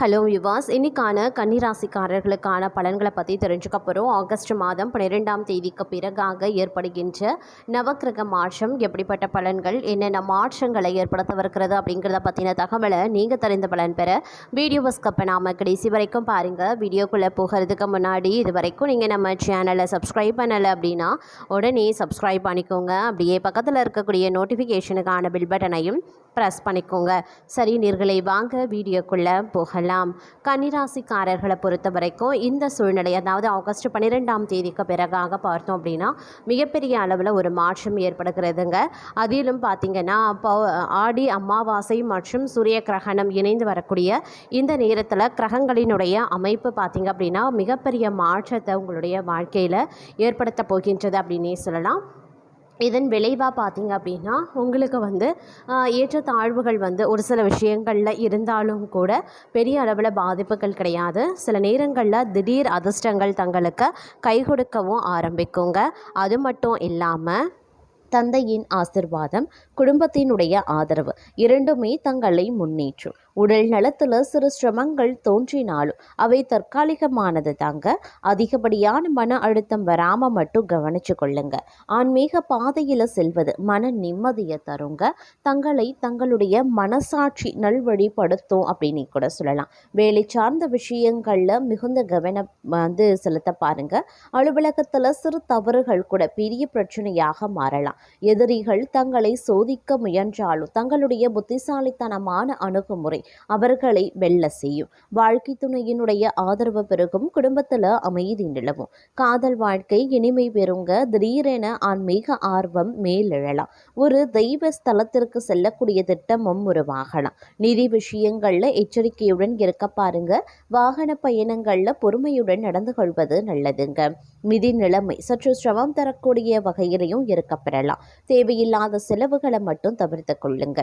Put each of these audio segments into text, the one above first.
Hello விவாஸ், இன்னைக்கான கன்னிராசிக்காரர்களுக்கான பலன்களை பற்றி தெரிஞ்சுக்க போகிறோம். ஆகஸ்ட் மாதம் 12ஆம் தேதிக்கு பிறகாக ஏற்படுகின்ற நவக்கிரக மாற்றம் எப்படிப்பட்ட பலன்கள், என்னென்ன மாற்றங்களை ஏற்படுத்தவிருக்கிறது அப்படிங்கிறத பற்றின தகவலை நீங்கள் தெரிந்த பலன் பெற வீடியோவை ஸ்கிப் பண்ணாமல் கடைசி வரைக்கும் பாருங்கள். வீடியோக்குள்ளே போகிறதுக்கு முன்னாடி இது வரைக்கும் நீங்கள் நம்ம சேனலை சப்ஸ்கிரைப் பண்ணலை அப்படின்னா உடனே சப்ஸ்கிரைப் பண்ணிக்கோங்க. அப்படியே பக்கத்தில் இருக்கக்கூடிய நோட்டிஃபிகேஷனுக்கான பில் பட்டனையும் ப்ரெஸ் பண்ணிக்கோங்க. சரி நேயர்களே, வாங்க வீடியோக்குள்ளே போகலாம். கன்னிராசிக்காரர்களை பொறுத்த வரைக்கும் இந்த சூழ்நிலை, அதாவது ஆகஸ்ட் 12ஆம் தேதிக்கு பிறகாக பார்த்தோம் அப்படின்னா மிகப்பெரிய அளவில் ஒரு மாற்றம் ஏற்படுகிறதுங்க. அதிலும் பார்த்திங்கன்னா ஆடி அமாவாசை மற்றும் சூரிய கிரகணம் இணைந்து வரக்கூடிய இந்த நேரத்தில் கிரகங்களினுடைய அமைப்பு பார்த்திங்க அப்படின்னா மிகப்பெரிய மாற்றத்தை உங்களுடைய வாழ்க்கையில் ஏற்படுத்த போகின்றது அப்படின்னே சொல்லலாம். இதன் விளைவாக பார்த்திங்க அப்படின்னா உங்களுக்கு ஏற்றத்தாழ்வுகள் ஒரு சில விஷயங்களில் இருந்தாலும் கூட பெரிய அளவில் பாதிப்புகள் கிடையாது. சில நேரங்களில் திடீர் அதிர்ஷ்டங்கள் தங்களுக்கு கை கொடுக்கவும் ஆரம்பிக்குங்க. அது மட்டும் இல்லாமல் தந்தையின் ஆசிர்வாதம், குடும்பத்தினுடைய ஆதரவு இரண்டுமே தங்களை முன்னேற்றும். உடல் நலத்தில் சிறு சிரமங்கள் தோன்றினாலும் அவை தற்காலிகமானது தாங்க. அதிகப்படியான மன அழுத்தம் வராமல் மட்டும் கவனிச்சு கொள்ளுங்க. ஆன்மீக பாதையில் செல்வது மன நிம்மதியை தருங்க. தங்களுடைய மனசாட்சி நல்வழிப்படுத்தும் அப்படின்னு கூட சொல்லலாம். வேலை சார்ந்த விஷயங்களில் மிகுந்த கவனம் செலுத்த பாருங்க. அலுவலகத்தில் சிறு தவறுகள் கூட பெரிய பிரச்சனையாக மாறலாம். எதிரிகள் தங்களை சோதிக்க முயன்றாலும் தங்களுடைய புத்திசாலித்தனமான அணுகுமுறை அவர்களை வெல்ல செய்யும். வாழ்க்கை துணையினுடைய ஆதரவு பெருகும். குடும்பத்தில் அமைதி நிலவும். காதல் வாழ்க்கை இனிமை பெறுங்க. திடீரென ஆன்மீக ஆர்வம் மேலெழலாம். ஒரு தெய்வ ஸ்தலத்திற்கு செல்லக்கூடிய திட்டமும் உருவாகலாம். நிதி விஷயங்கள்ல எச்சரிக்கையுடன் இருக்க பாருங்க. வாகன பயணங்கள்ல பொறுமையுடன் நடந்து கொள்வது நல்லதுங்க. நிதி நிலைமை சற்று சிரமம் தரக்கூடிய வகையிலையும் இருக்கப்பெறலாம். தேவையில்லாத செலவுகளை மட்டும் தவிர்த்து கொள்ளுங்க.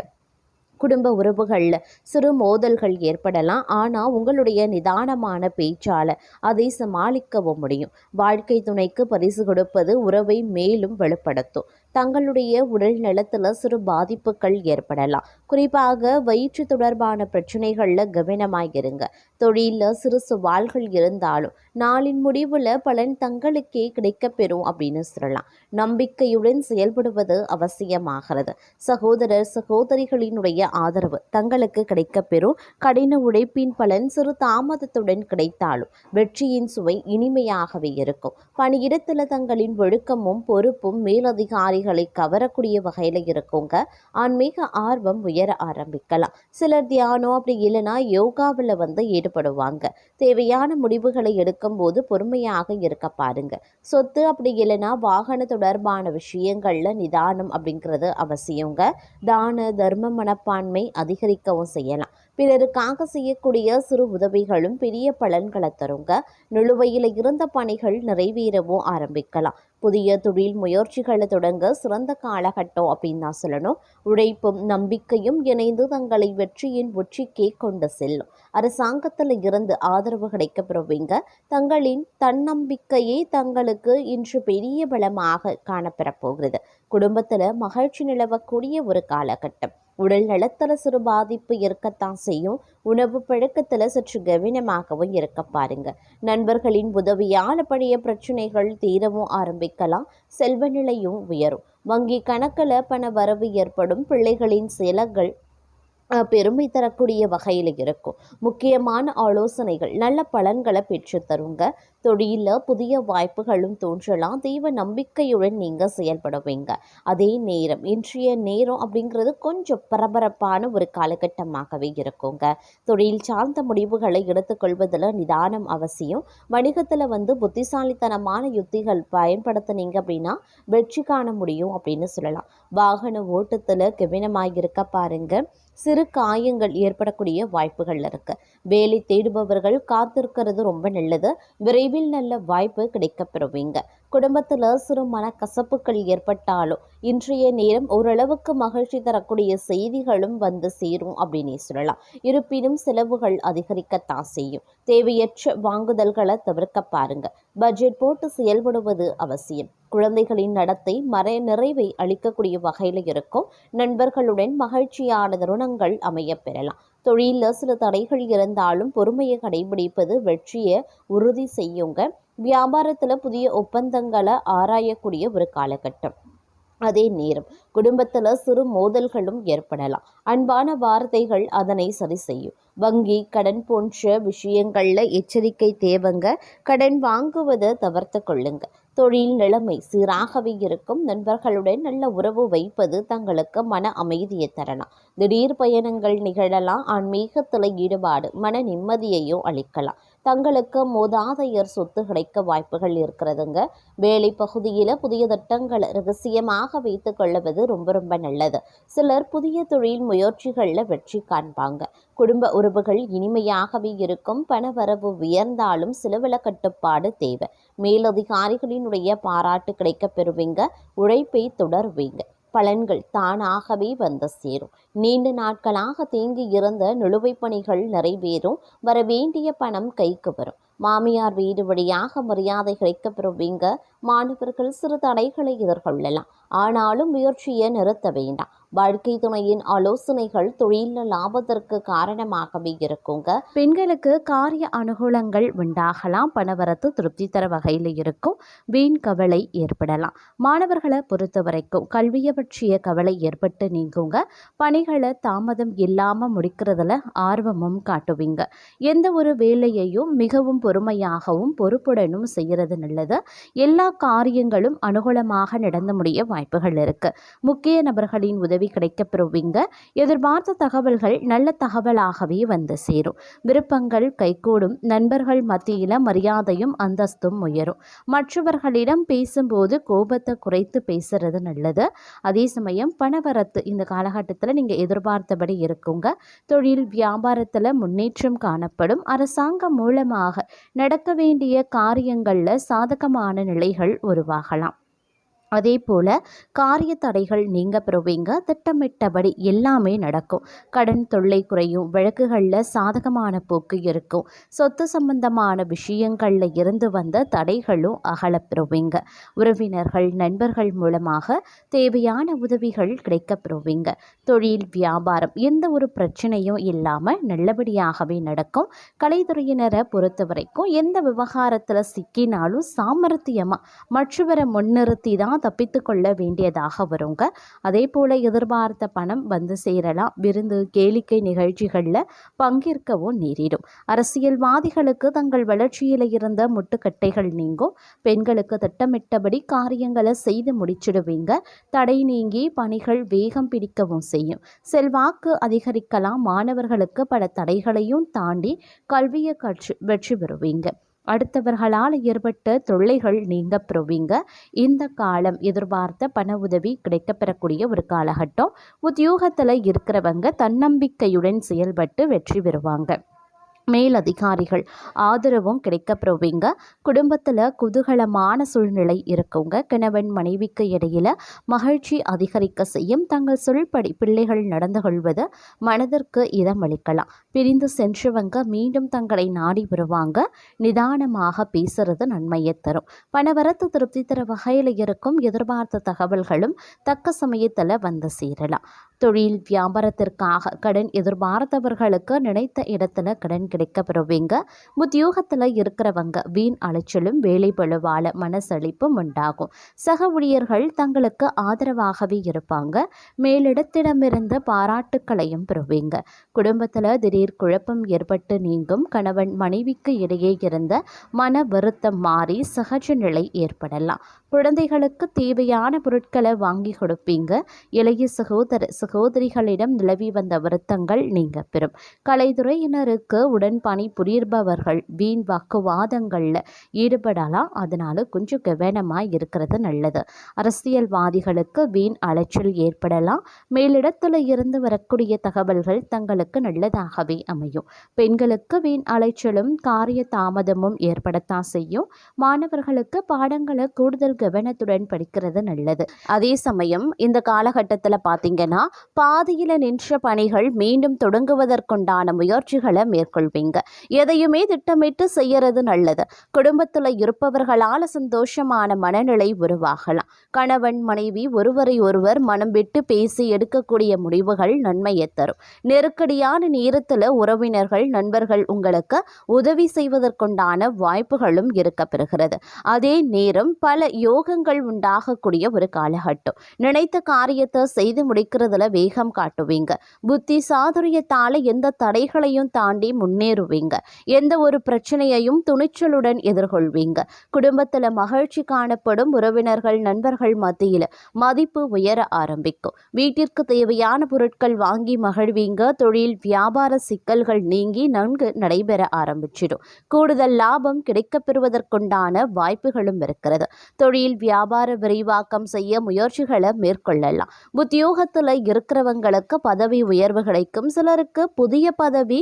குடும்ப உறவுகளில் சிறு மோதல்கள் ஏற்படலாம். ஆனால் உங்களுடைய நிதானமான பேச்சால் அதை சமாளிக்கவும் முடியும். வாழ்க்கை துணைக்கு பரிசு கொடுப்பது உறவை மேலும் வலுப்படுத்தும். தங்களுடைய உடல் நலத்தில் சிறு பாதிப்புகள் ஏற்படலாம். குறிப்பாக வயிற்று தொடர்பான பிரச்சனைகளில் கவனமாயிருங்க. தொழிலில் சிறு சவால்கள் இருந்தாலும் நாளின் முடிவில் பலன் தங்களுக்கே கிடைக்கப்பெறும் அப்படின்னு சொல்லலாம். நம்பிக்கையுடன் செயல்படுவது அவசியமாகிறது. சகோதரர் சகோதரிகளினுடைய ஆதரவு தங்களுக்கு கிடைக்கப்பெறும். கடின உழைப்பின் பலன் சிறு தாமதத்துடன் கிடைத்தாலும் வெற்றியின் சுவை இனிமையாகவே இருக்கும். பணியிடத்தில் தங்களின் ஒழுக்கமும் பொறுப்பும் மேலதிகாரிகளை கவரக்கூடிய வகையில் இருக்குங்க. ஆன்மீக ஆர்வம் உயர ஆரம்பிக்கலாம். சிலர் தியானம் அப்படி இல்லைன்னா யோகாவில் ஈடுபடுவாங்க. தேவையான முடிவுகளை எடுக்கும் போது பொறுமையாக இருக்க பாருங்க. சொத்து அப்படி இல்லைன்னா வாகன தொடர்பான விஷயங்கள்ல நிதானம் அப்படிங்கிறது அவசியங்க. தான தர்ம மனப்பான்மை அதிகரிக்கவும் செய்யலாம். பிறருக்காக செய்யக்கூடிய சிறு உதவிகளும் பெரிய பலன்களை தருங்க. நிலுவையில் இருந்த பணிகள் நிறைவேறவும் ஆரம்பிக்கலாம். புதிய தொழில் முயற்சிகளை தொடங்க சிறந்த காலகட்டம் அப்படின்னு தான் சொல்லணும். உழைப்பும் நம்பிக்கையும் இணைந்து தங்களை வெற்றியின் உச்சிக்கே கொண்டு செல்லும். அரசாங்கத்தில் இருந்து ஆதரவு கிடைக்கப்பெறுவீங்க. தங்களின் தன்னம்பிக்கையே தங்களுக்கு இன்று பெரிய பலமாக காணப்பெறப் போகிறது. குடும்பத்தில் மகிழ்ச்சி நிலவக்கூடிய ஒரு காலகட்டம். உடல் நலத்தில் சிறு பாதிப்பு இருக்கத்தான் செய்யும். உணவு பழக்கத்தில் சற்று கவனமாகவும் இருக்க பாருங்க. நண்பர்களின் உதவியால் பழைய பிரச்சனைகள் தீரவும் ஆரம்பிக்கலாம். செல்வ நிலையும் உயரும். வங்கி கணக்கில் பண வரவு ஏற்படும். பிள்ளைகளின் செயல்கள் பெருமை தரக்கூடிய வகையில் இருக்கும். முக்கியமான ஆலோசனைகள் நல்ல பலன்களை பெற்று தருங்க. தொழிலில் புதிய வாய்ப்புகளும் தோன்றலாம். தெய்வ நம்பிக்கையுடன் நீங்கள் செயல்படுவீங்க. அதே நேரம் இன்றைய நேரம் அப்படிங்கிறது கொஞ்சம் பரபரப்பான ஒரு காலகட்டமாகவே இருக்குங்க. தொழில் சார்ந்த முடிவுகளை எடுத்துக்கொள்வதில் நிதானம் அவசியம். வணிகத்தில் புத்திசாலித்தனமான யுத்திகள் பயன்படுத்தினீங்க அப்படின்னா வெற்றி காண முடியும் அப்படின்னு சொல்லலாம். வாகன ஓட்டத்தில் கவனமாக இருக்க பாருங்க. சிறு காயங்கள் ஏற்படக்கூடிய வாய்ப்புகள் இருக்கு. வேலை தேடுபவர்கள் காத்திருக்கிறது ரொம்ப நல்லது. விரைவில் நல்ல வாய்ப்பு கிடைக்கப்பெறுவீங்க. குடும்பத்தில் சிறு மனக்கசப்புகள் ஏற்பட்டாலும் இன்றைய நேரம் ஓரளவுக்கு மகிழ்ச்சி தரக்கூடிய செய்திகளும் சேரும் அப்படின்னே சொல்லலாம். இருப்பினும் செலவுகள் அதிகரிக்கத்தான் செய்யும். தேவையற்ற வாங்குதல்களை தவிர்க்க பாருங்க. பட்ஜெட் போட்டு செயல்படுவது அவசியம். குழந்தைகளின் நடத்தை நிறைவை அளிக்கக்கூடிய வகையில் இருக்கும். நண்பர்களுடன் மகிழ்ச்சியான தருணங்கள் அமைய பெறலாம். தொழிலில் சில தடைகள் இருந்தாலும் பொறுமையை கடைபிடிப்பது வெற்றியை உறுதி செய்யுங்க. வியாபாரத்தில் புதிய ஒப்பந்தங்களை ஆராயக்கூடிய ஒரு காலகட்டம். அதே நேரம் குடும்பத்தில் சிறு மோதல்களும் ஏற்படலாம். அன்பான வார்த்தைகள் அதனை சரி செய்யும். வங்கி கடன் போன்ற விஷயங்கள்ல எச்சரிக்கை தேவைங்க. கடன் வாங்குவதை தவிர்த்து கொள்ளுங்க. தொழில் நிலைமை சீராகவே இருக்கும். நண்பர்களுடன் நல்ல உறவு வைப்பது தங்களுக்கு மன அமைதியை தரலாம். திடீர் பயணங்கள் நிகழலாம். ஆன்மீகத்தில் ஈடுபாடு மன நிம்மதியையும் அளிக்கலாம். தங்களுக்கு மூதாதையர் சொத்து கிடைக்க வாய்ப்புகள் இருக்கிறதுங்க. வேலை பகுதியில் புதிய திட்டங்களை ரகசியமாக வைத்துக் கொள்ளுவது ரொம்ப நல்லது. சிலர் புதிய தொழில் முயற்சிகளில் வெற்றி காண்பாங்க. குடும்ப உறவுகள் இனிமையாகவே இருக்கும். பணவரவு உயர்ந்தாலும் செலவில கட்டுப்பாடு தேவை. மேலதிகாரிகளினுடைய பாராட்டு கிடைக்க பெறுவீங்க. உழைப்பை தொடர்வீங்க. பலன்கள் தானாகவே வந்து சேரும். நீண்ட நாட்களாக தேங்கி இருந்த நிலுவைப் பணிகள் நிறைவேறும். வரவேண்டிய பணம் கைக்கு வரும். மாமியார் வீடு வழியாக மரியாதை கிடைக்கப் பெறுவீங்க. மாணவர்கள் சிறு தடைகளை எதிர்கொள்ளலாம். ஆனாலும் முயற்சியை நிறுத்த வேண்டாம். வாழ்க்கை துணையின் ஆலோசனைகள் தொழில் லாபத்திற்கு காரணமாகவே இருக்குங்க. பெண்களுக்கு காரிய அனுகூலங்கள் உண்டாகலாம். பணவரத்து திருப்தி தர வகையில் இருக்கும். வீண் கவலை ஏற்படலாம். மாணவர்களை பொறுத்த வரைக்கும் கல்வியை பற்றிய கவலை ஏற்பட்டு நீங்குங்க. பணிகளை தாமதம் இல்லாமல் முடிக்கிறதுல ஆர்வமும் காட்டுவீங்க. எந்த ஒரு வேலையையும் மிகவும் பொறுமையாகவும் பொறுப்புடனும் செய்கிறது நல்லது. எல்லா காரியங்களும் அனுகூலமாக நடந்து முடிய வாய்ப்புகள் இருக்கு. முக்கிய நபர்களின் உதவி கிடைக்கப் பெறுவீங்க. எதிர்பார்த்த தகவல்கள் நல்ல தகவலாகவே வந்து சேரும். விருப்பங்கள் கைகூடும். நண்பர்கள் மத்தியில மரியாதையும் அந்தஸ்தும் உயரும். மற்றவர்களிடம் பேசும்போது கோபத்தை குறைத்து பேசுறது நல்லது. அதே சமயம் பணவரத்து இந்த காலகட்டத்தில் நீங்கள் எதிர்பார்த்தபடி இருக்குங்க. தொழில் வியாபாரத்தில் முன்னேற்றம் காணப்படும். அரசாங்கம் மூலமாக நடக்க வேண்டிய காரியங்களில் சாதகமான நிலைகள் உருவாகலாம். அதே போல் காரிய தடைகள் நீங்க பெறுவீங்க. திட்டமிட்டபடி எல்லாமே நடக்கும். கடன் தொல்லை குறையும். வழக்குகளில் சாதகமான போக்கு இருக்கும். சொத்து சம்பந்தமான விஷயங்களில் இருந்து வந்த தடைகளும் அகலப்பெறுவீங்க. உறவினர்கள் நண்பர்கள் மூலமாக தேவையான உதவிகள் கிடைக்கப்பெறுவீங்க. தொழில் வியாபாரம் எந்த ஒரு பிரச்சனையும் இல்லாமல் நல்லபடியாகவே நடக்கும். கலைத்துறையினரை பொறுத்த வரைக்கும் எந்த விவகாரத்தில் சிக்கினாலும் சாமர்த்தியமாக மற்றவரை முன்னிறுத்தி தான் தப்பித்து கொள்ள வேண்டியதாக வருங்க. அதே போல் எதிர்பார்த்த பணம் வந்து சேரலாம். விருந்து கேளிக்கை நிகழ்ச்சிகளில் பங்கேற்கவும் நேரிடும். அரசியல்வாதிகளுக்கு தங்கள் வளர்ச்சியில் இருந்த முட்டுக்கட்டைகள் நீங்கும். பெண்களுக்கு திட்டமிட்டபடி காரியங்களை செய்து முடிச்சிடுவீங்க. தடை நீங்கி பணிகள் வேகம் பிடிக்கவும் செய்யும். செல்வாக்கு அதிகரிக்கலாம். மாணவர்களுக்கு பல தடைகளையும் தாண்டி கல்வியை கற்று வெற்றி பெறுவீங்க. அடுத்தவர்களால் ஏற்பட்ட தொல்லைகள் நீங்க பெறுவீங்க. இந்த காலம் எதிர்பார்த்த பண உதவி கிடைக்கப்பெறக்கூடிய ஒரு காலகட்டம். உத்தியோகத்தில் இருக்கிறவங்க தன்னம்பிக்கையுடன் செயல்பட்டு வெற்றி பெறுவாங்க. மேலதிகாரிகள் ஆதரவும் கிடைக்கப்பெறுவீங்க. குடும்பத்தில் குதூகலமான சூழ்நிலை இருக்குங்க. கணவன் மனைவிக்கு இடையில மகிழ்ச்சி அதிகரிக்க செய்யும். தங்கள் சொல்படி பிள்ளைகள் நடந்து கொள்வது மனதிற்கு இதமளிக்கலாம். பிரிந்து சென்றவங்க மீண்டும் தங்களை நாடி வருவாங்க. நிதானமாக பேசுறது நன்மையை தரும். பணவரத்து திருப்தி தர வகையில் இருக்கும். எதிர்பார்த்த தகவல்களும் தக்க சமயத்தில் வந்து சேரலாம். தொழில் வியாபாரத்திற்காக கடன் எதிர்பார்த்தவர்களுக்கு நினைத்த இடத்துல கடன் கிடைக்கப்பெறுவீங்க. உத்தியோகத்தில் இருக்கிறவங்க வீண் அலைச்சலும் வேலை பழுவால மனசளிப்பும் உண்டாகும். சக ஊழியர்கள் தங்களுக்கு ஆதரவாகவே இருப்பாங்க. மேலிடத்திடமிருந்து பாராட்டுக்களையும் பெறுவீங்க. குடும்பத்தில் திடீர் குழப்பம் ஏற்பட்டு நீங்கும். கணவன் மனைவிக்கு இடையே இருந்த மன வருத்தம் மாறி சகஜ நிலை ஏற்படலாம். குழந்தைகளுக்கு தேவையான பொருட்களை வாங்கி கொடுப்பீங்க. இளைய சகோதரிகளிடம் நிலவி வந்த வருத்தங்கள் நீங்க பெறும். கலைத்துறையினருக்கு உடன் பணி புரிபவர்கள் வீண் வாக்குவாதங்களில் ஈடுபடலாம். அதனால கொஞ்சம் கவனமாக இருக்கிறது நல்லது. அரசியல்வாதிகளுக்கு வீண் அலைச்சல் ஏற்படலாம். மேலிடத்தில் இருந்து வரக்கூடிய தகவல்கள் தங்களுக்கு நல்லதாகவே அமையும். பெண்களுக்கு வீண் அலைச்சலும் காரிய தாமதமும் ஏற்படத்தான் செய்யும். மாணவர்களுக்கு பாடங்களை கூடுதல் கவனத்துடன் படிக்கிறது நல்லது. அதே சமயம் இந்த காலகட்டத்தில் பார்த்தீங்கன்னா பாதியில் நின்ற பணிகள் மீண்டும் தொடங்குவதற்குண்டான முயற்சிகளை மேற்கொள்வீங்க. எதையுமே திட்டமிட்டு செய்யறது நல்லது. குடும்பத்தில் இருப்பவர்களால் சந்தோஷமான மனநிலை உருவாகலாம். கணவன் மனைவி ஒருவரை ஒருவர் மனம் விட்டு பேசி எடுக்கக்கூடிய முடிவுகள் நன்மையை தரும். நெருக்கடியான நேரத்தில் உறவினர்கள் நண்பர்கள் உங்களுக்கு உதவி செய்வதற்குண்டான வாய்ப்புகளும் இருக்கப்பெறுகிறது. அதே நேரம் பல யோகங்கள் உண்டாகக்கூடிய ஒரு காலகட்டம். நினைத்த காரியத்தை செய்து முடிக்கிறதுல வேகம் காட்டுவீங்க. புத்தி சாதுரியத்தால எந்த தடைகளையும் தாண்டி முன்னேறுவீங்க. எந்த ஒரு பிரச்சனையையும் துணிச்சலுடன் எதிர்கொள்வீங்க. குடும்பத்தில் மகிழ்ச்சி காணப்படும். உறவினர்கள் நண்பர்கள் மத்தியில் மதிப்பு உயர ஆரம்பிக்கும். வீட்டிற்கு தேவையான பொருட்கள் வாங்கி மகிழ்வீங்க. தொழில் வியாபார சிக்கல்கள் நீங்கி நன்கு நடைபெற ஆரம்பிச்சிடும். கூடுதல் லாபம் கிடைக்கப்பெறுவதற்குண்டான வாய்ப்புகளும் இருக்கிறது. தொழில் வியாபார விரிவாக்கம் செய்ய முயற்சிகளை மேற்கொள்ளலாம். உத்தியோகத்தில் இருக்கிறவங்களுக்கு பதவி உயர்வு கிடைக்கும். சிலருக்கு புதிய பதவி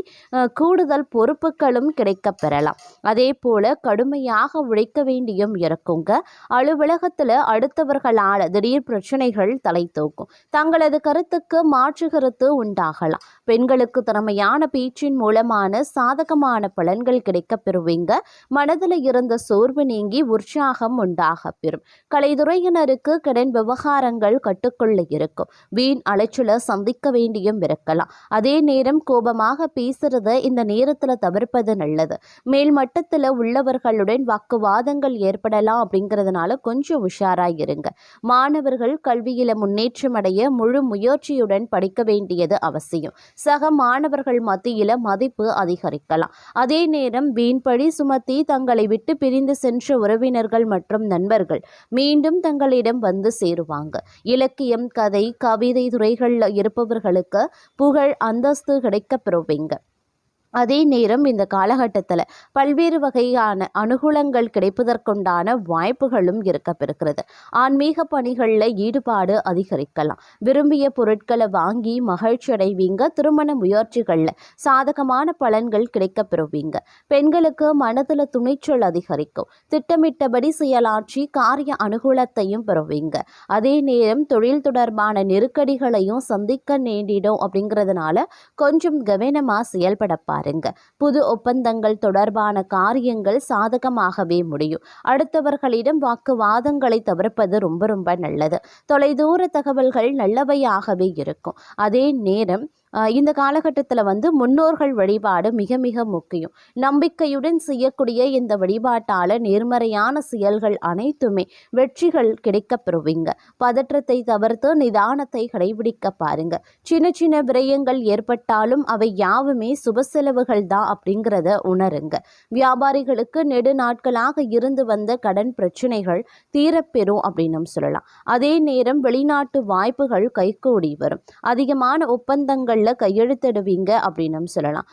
கூடுதல் பொறுப்புகளும் கிடைக்கப் பெறலாம். அதே போல கடுமையாக உழைக்க வேண்டியும் இருக்குங்க. அலுவலகத்தில் அடுத்தவர்களால் திடீர் பிரச்சனைகள் தலை தூக்கும். தங்களது கருத்துக்கு மாற்று கருத்து உண்டாகலாம். பெண்களுக்கு திறமையான பேச்சின் மூலமான சாதகமான பலன்கள் கிடைக்கப் பெறுவீங்க. மனதில் இருந்த சோர்வு நீங்கி உற்சாகம் உண்டாக பெறும். கலைத்துறையினருக்கு கடன் விவகாரங்கள் கட்டுக்குள்ள இருக்கும். வீண் அலைச்சலை சந்திக்க வேண்டியும் இருக்கலாம். அதே நேரம் கோபமாக பேசுறத இந்த நேரத்தில் தவிர்ப்பது நல்லது. மேல் மட்டத்தில் உள்ளவர்களுடன் வாக்குவாதங்கள் ஏற்படலாம். அப்படிங்கிறதுனால கொஞ்சம் உஷாராக இருங்க. மாணவர்கள் கல்வியில முன்னேற்றம் அடைய முழு முயற்சியுடன் படிக்க வேண்டியது அவசியம். சக மாணவர்கள் மத்தியில மதிப்பு அதிகரிக்கலாம். அதே நேரம் வீண்பழி சுமத்தி தங்களை விட்டு பிரிந்து சென்ற உறவினர்கள் மற்றும் நண்பர்கள் மீண்டும் தங்களிடம் வந்து சேருவாங்க. இலக்கியம், கதை, கவிதை துறைகளில் இருப்பவர்களுக்கு புகழ் அந்தஸ்து கிடைக்கப் பெறுவீங்க. அதே நேரம் இந்த காலகட்டத்தில் பல்வேறு வகையான அனுகூலங்கள் கிடைப்பதற்குண்டான வாய்ப்புகளும் இருக்கப்பெறுகிறது. ஆன்மீக பணிகளில் ஈடுபாடு அதிகரிக்கலாம். விரும்பிய பொருட்களை வாங்கி மகிழ்ச்சி அடைவீங்க. திருமண முயற்சிகளில் சாதகமான பலன்கள் கிடைக்கப்பெறுவீங்க. பெண்களுக்கு மனதில் துணிச்சல் அதிகரிக்கும். திட்டமிட்டபடி செயலாற்றி காரிய அனுகூலத்தையும் பெறுவீங்க. அதே நேரம் தொழில் தொடர்பான நெருக்கடிகளையும் சந்திக்க நேரிடும். அப்படிங்கிறதுனால கொஞ்சம் கவனமாக செயல்பட பாருங்க. புது ஒப்பந்தங்கள் தொடர்பான காரியங்கள் சாதகமாகவே முடியும். அடுத்தவர்களிடம் வாக்குவாதங்களை தவிர்ப்பது ரொம்ப நல்லது. தொலைதூர தகவல்கள் நல்லவையாகவே இருக்கும். அதே நேரம் இந்த காலகட்டத்தில் முன்னோர்கள் வழிபாடு மிக முக்கியம். நம்பிக்கையுடன் செய்யக்கூடிய இந்த வழிபாட்டால் நேர்மறையான செயல்கள் அனைத்துமே வெற்றிகள் கிடைக்கப் பெறுவீங்க. பதற்றத்தை தவிர்த்து நிதானத்தை கடைபிடிக்க பாருங்க. சின்ன விரயங்கள் ஏற்பட்டாலும் அவை யாவுமே சுப செலவுகள் தான் அப்படிங்கிறத உணருங்க. வியாபாரிகளுக்கு நெடு நாட்களாக இருந்து வந்த கடன் பிரச்சனைகள் தீரப்பெறும் அப்படின்னு சொல்லலாம். அதே நேரம் வெளிநாட்டு வாய்ப்புகள் கைகூடி வரும். அதிகமான ஒப்பந்தங்கள் கையெழுத்திடுவீங்க அப்படின்னு சொல்லலாம்.